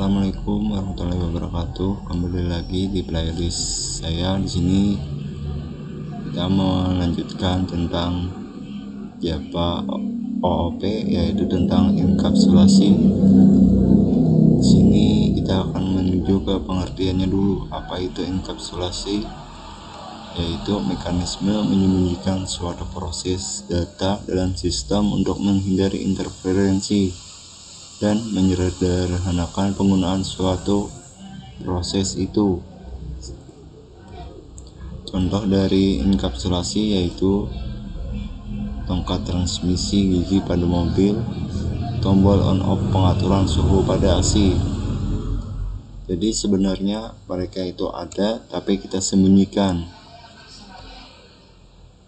Assalamualaikum warahmatullahi wabarakatuh. Kembali lagi di playlist saya. Di sini kita melanjutkan tentang Java OOP, yaitu tentang enkapsulasi. Di sini kita akan menuju ke pengertiannya dulu. Apa itu enkapsulasi? Yaitu mekanisme menyembunyikan suatu proses data dalam sistem untuk menghindari interferensi dan menyederhanakan penggunaan suatu proses itu. Contoh dari enkapsulasi yaitu tongkat transmisi gigi pada mobil, tombol on-off pengaturan suhu pada AC. Jadi sebenarnya mereka itu ada, tapi kita sembunyikan.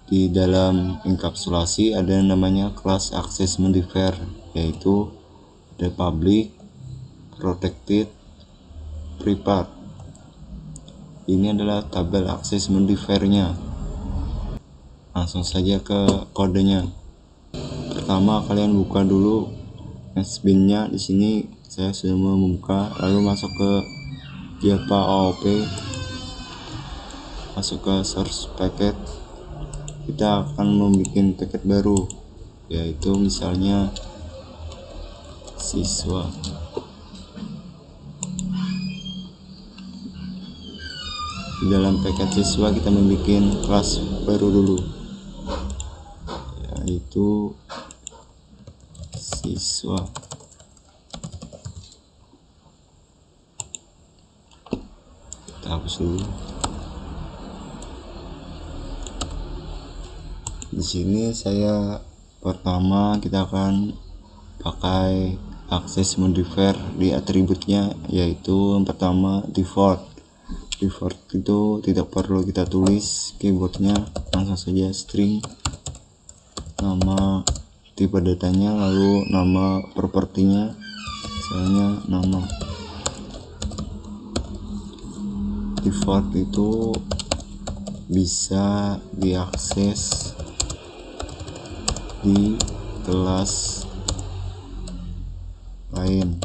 Di dalam enkapsulasi ada yang namanya class access modifier, yaitu the public, protected, private. Ini adalah tabel akses modifiernya. Langsung saja ke kodenya. Pertama kalian buka dulu Netsbin-nya. Di sini saya sudah membuka, lalu masuk ke Java OOP, masuk ke source packet. Kita akan membuat paket baru, yaitu misalnya siswa. Di dalam paket siswa kita membuat kelas baru dulu, yaitu siswa. Kita hapus dulu. Di sini saya pertama kita akan pakai akses modifier di atributnya, yaitu yang pertama default. Default itu tidak perlu kita tulis keyboardnya, langsung saja string, nama tipe datanya, lalu nama propertinya, misalnya nama. Default itu bisa diakses di kelas lain.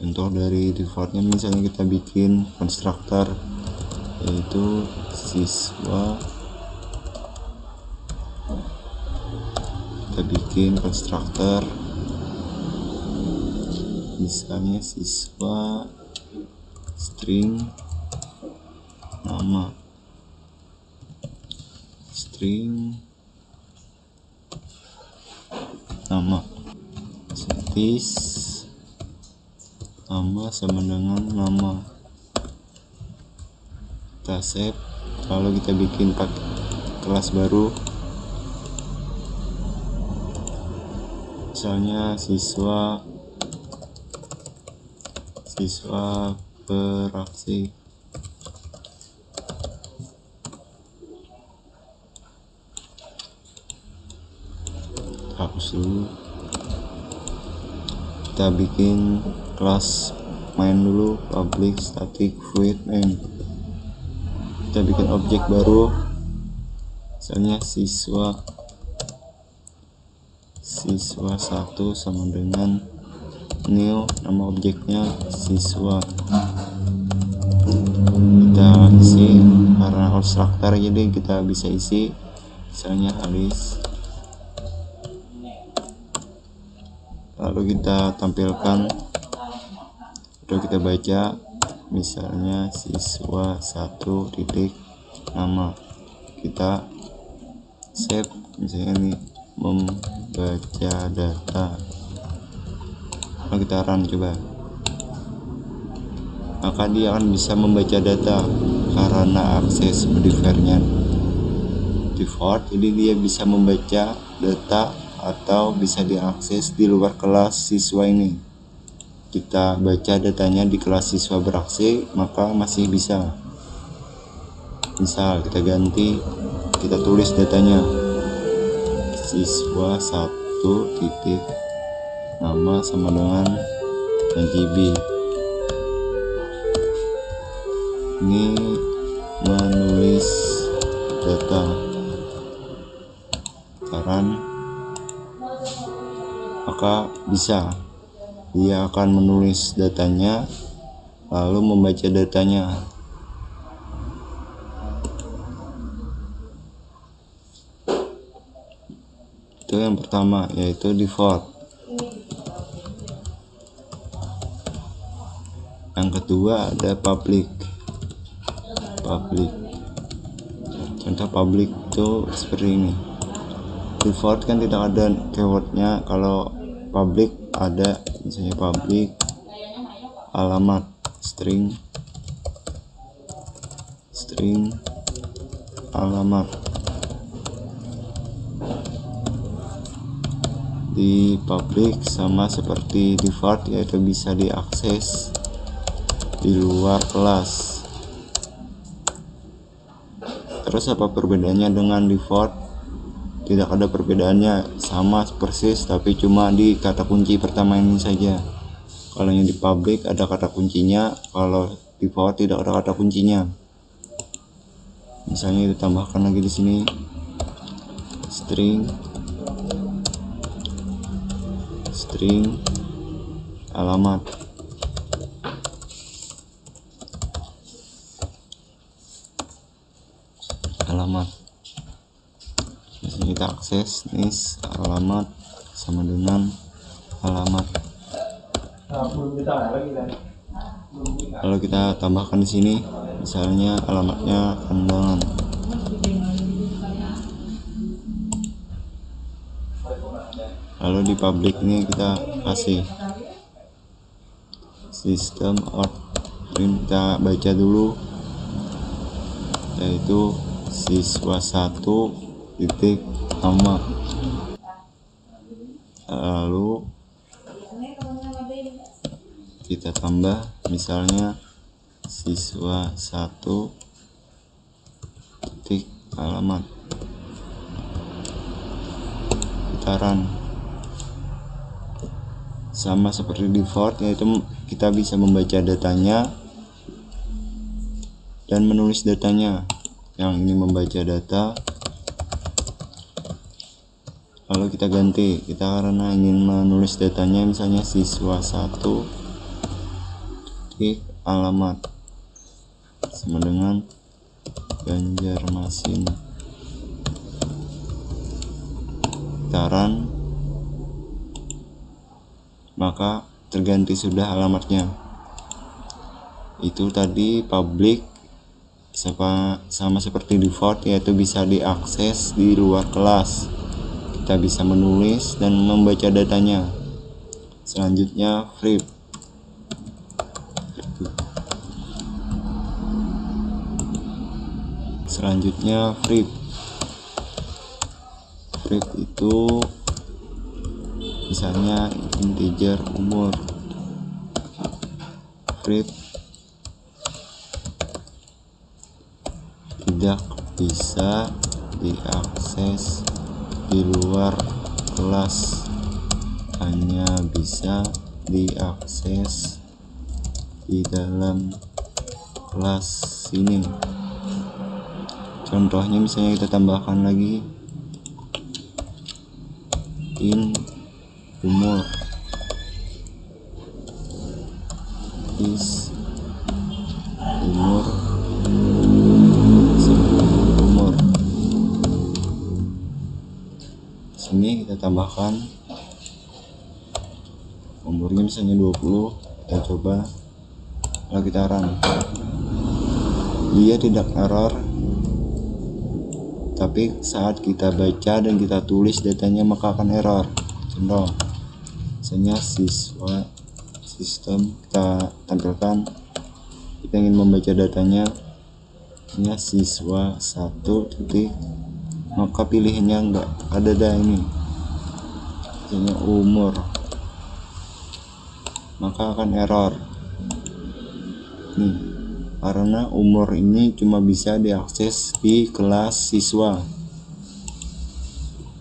Contoh dari defaultnya, misalnya kita bikin konstruktor, yaitu siswa. Kita bikin konstruktor misalnya siswa string nama, string nama, setis nama sama dengan nama. Kita save, lalu kita bikin kelas baru, misalnya siswa beraksi. Hapus dulu. Kita bikin kelas main dulu, public static void main. Kita bikin objek baru, misalnya siswa 1 sama dengan new, nama objeknya siswa. Kita isi karena konstruktor, jadi kita bisa isi misalnya Alice. Lalu kita tampilkan, lalu kita baca misalnya siswa 1 titik nama. Kita save, misalnya ini membaca data. Lalu kita run coba, maka dia akan bisa membaca data karena akses modifiernya default. Jadi dia bisa membaca data atau bisa diakses di luar kelas siswa ini. Kita baca datanya di kelas siswa beraksi, maka masih bisa. Misal kita ganti, kita tulis datanya siswa 1 titik nama sama dengan GB. Ini menulis data maka bisa dia akan menulis datanya lalu membaca datanya. Itu yang pertama, yaitu default. Yang kedua ada public. Contoh public itu seperti ini. Default kan tidak ada keywordnya, kalau public ada, misalnya public alamat string alamat. Di public sama seperti default, yaitu bisa diakses di luar kelas. Terus apa perbedaannya dengan default? Tidak ada perbedaannya, sama persis, tapi cuma di kata kunci pertama ini saja. Kalau yang di public ada kata kuncinya, kalau default tidak ada kata kuncinya. Misalnya ditambahkan lagi di sini string alamat. Misalnya kita akses nis alamat sama dengan alamat. Lalu kita tambahkan di sini, misalnya alamatnya Kandangan. Lalu di public ini kita kasih system out. Kita baca dulu, yaitu siswa 1 titik nama. Lalu kita tambah, misalnya siswa 1 titik alamat. Kita run. Sama seperti default, yaitu kita bisa membaca datanya dan menulis datanya. Yang ini membaca data, lalu kita ganti, kita karena ingin menulis datanya, misalnya siswa 1 titik alamat sama dengan Banjarmasin. Kita run, maka terganti sudah alamatnya. Itu tadi public sama seperti default, yaitu bisa diakses di luar kelas. Kita bisa menulis dan membaca datanya. Selanjutnya free. Free itu misalnya integer umur. Free tidak bisa diakses di luar kelas, hanya bisa diakses di dalam kelas ini. Contohnya misalnya kita tambahkan lagi in umur is umur sini kita tambahkan umurnya misalnya 20. Kita coba, lalu kita run. Dia tidak error, tapi saat kita baca dan kita tulis datanya maka akan error. Contoh misalnya siswa sistem, kita tampilkan kita ingin membaca datanya, ini siswa 1 titik, maka pilihannya enggak ada ini, misalnya umur, maka akan error nih, karena umur ini cuma bisa diakses di kelas siswa.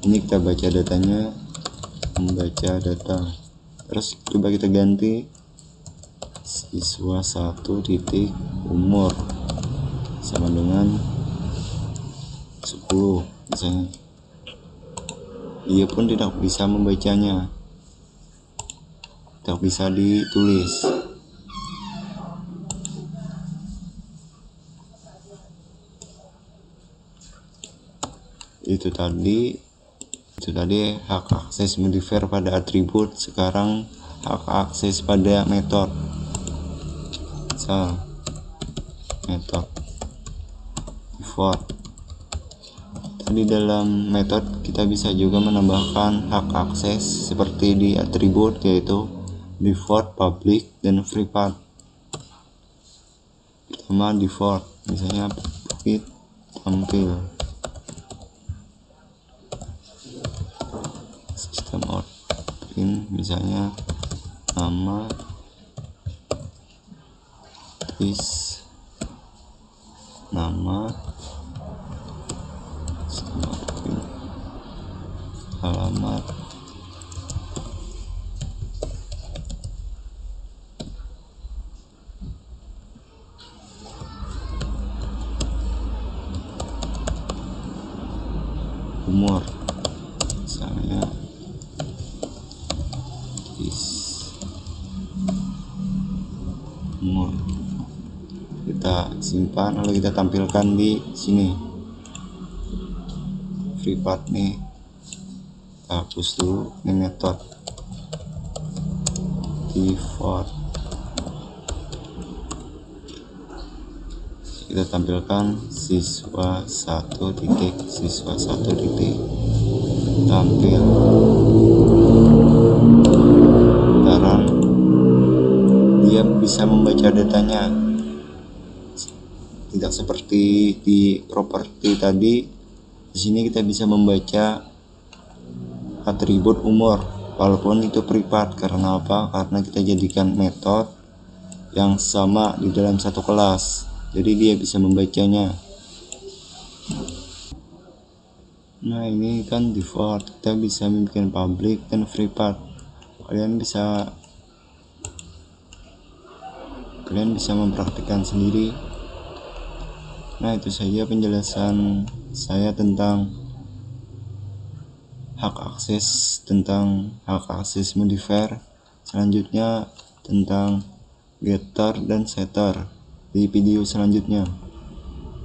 Ini kita baca datanya, membaca data. Terus coba kita ganti siswa 1 titik umur sama dengan 10 misalnya. Dia pun tidak bisa membacanya. Kita atau bisa ditulis. Itu tadi hak akses modifier pada atribut. Sekarang hak akses pada metode. Metode default. Di dalam metode kita bisa juga menambahkan hak akses seperti di atribut, yaitu default, public, dan free path. Pertama default, misalnya public tampil, system out print, misalnya nama, is nama, alamat, umur, misalnya umur. Kita simpan lalu kita tampilkan di sini. Free path nih, kita hapus dulu. Ini metode default, kita tampilkan siswa 1 titik, siswa 1 titik tampil. Sekarang dia bisa membaca datanya, tidak seperti di properti tadi. Di sini kita bisa membaca atribut umur walaupun itu privat. Karena apa? Karena kita jadikan metode yang sama di dalam satu kelas, jadi dia bisa membacanya. Nah, ini kan default, kita bisa bikin public dan free path. Kalian bisa mempraktikkan sendiri. Nah, itu saja penjelasan saya tentang hak akses modifier. Selanjutnya tentang getter dan setter di video selanjutnya.